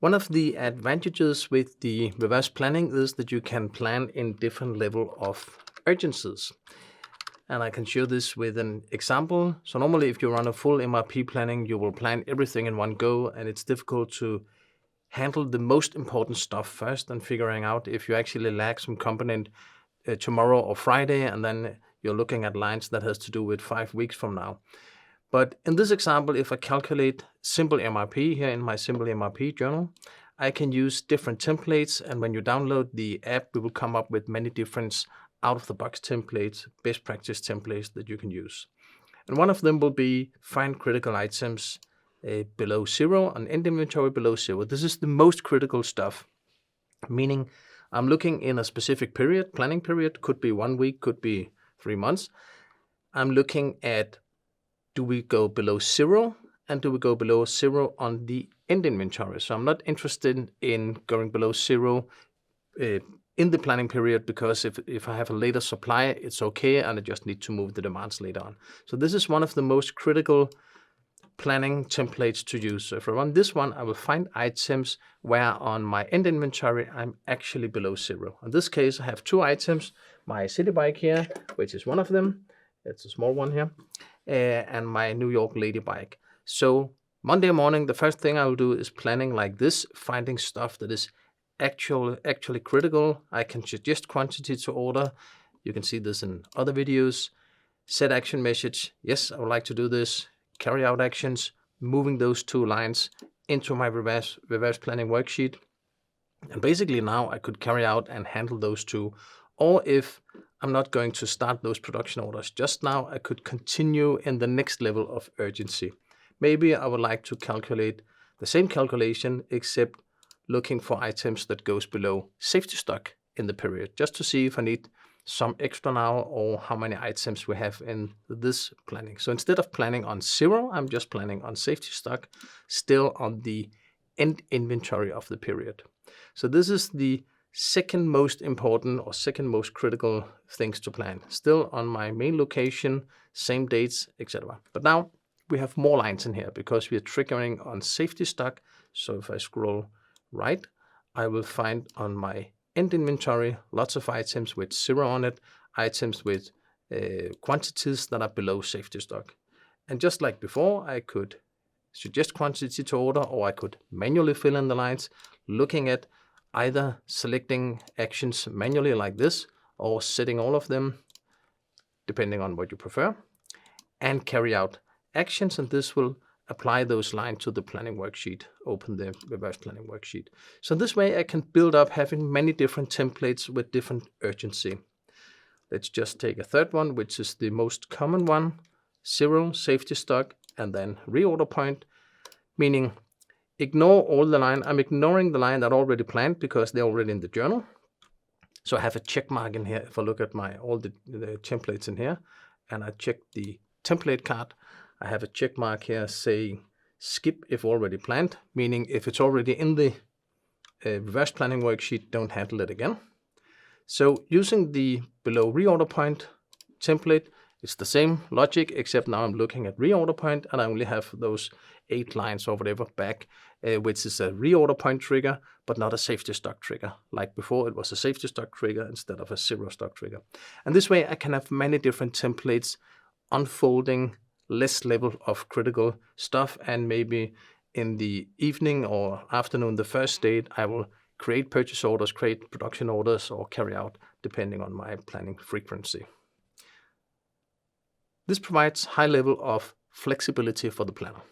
One of the advantages with the reverse planning is that you can plan in different level of urgencies. And I can show this with an example. So normally if you run a full MRP planning, you will plan everything in one go, and it's difficult to handle the most important stuff first and figuring out if you actually lack some component tomorrow or Friday, and then you're looking at lines that has to do with 5 weeks from now. But in this example, if I calculate simple MRP here in my simple MRP journal, I can use different templates, and when you download the app, we will come up with many different out-of-the-box templates, best practice templates that you can use. And one of them will be find critical items below zero, and end inventory below zero. This is the most critical stuff, meaning I'm looking in a specific period, planning period, could be 1 week, could be 3 months. I'm looking at, do we go below zero, and do we go below zero on the end inventory? So I'm not interested in going below zero in the planning period, because if I have a later supply, it's okay, and I just need to move the demands later on. So this is one of the most critical planning templates to use. So if I run this one, I will find items where on my end inventory, I'm actually below zero. In this case, I have 2 items, my city bike here, which is one of them. It's a small one here. And my New York lady bike. So Monday morning, the first thing I will do is planning like this, finding stuff that is actually critical. I can suggest quantity to order. You can see this in other videos. Set action message. Yes, I would like to do this. Carry out actions, moving those 2 lines into my reverse planning worksheet. And basically now I could carry out and handle those 2. Or if I'm not going to start those production orders just now, I could continue in the next level of urgency. Maybe I would like to calculate the same calculation, except looking for items that goes below safety stock in the period, just to see if I need some extra now or how many items we have in this planning. So instead of planning on zero, I'm just planning on safety stock, still on the end inventory of the period. So this is the second most important or second most critical things to plan. Still on my main location, same dates, etc. But now we have more lines in here because we are triggering on safety stock. So if I scroll right, I will find on my end inventory lots of items with 0 on it, items with quantities that are below safety stock. And just like before, I could suggest quantity to order, or I could manually fill in the lines, looking at either selecting actions manually like this, or setting all of them, depending on what you prefer, and carry out actions, and this will apply those lines to the planning worksheet, open the reverse planning worksheet. So this way I can build up having many different templates with different urgency. Let's just take a third one, which is the most common one, 0, safety stock, and then reorder point, meaning ignore all the line. I'm ignoring the line that I already planned because they're already in the journal. So I have a check mark in here. If I look at all the templates in here, and I check the template card, I have a check mark here saying skip if already planned, meaning if it's already in the reverse planning worksheet, don't handle it again. So using the below reorder point template, it's the same logic, except now I'm looking at reorder point and I only have those 8 lines or whatever back, which is a reorder point trigger, but not a safety stock trigger. Like before, it was a safety stock trigger instead of a 0 stock trigger. And this way I can have many different templates unfolding less level of critical stuff, and maybe in the evening or afternoon, the first date, I will create purchase orders, create production orders, or carry out depending on my planning frequency. This provides high level of flexibility for the planner.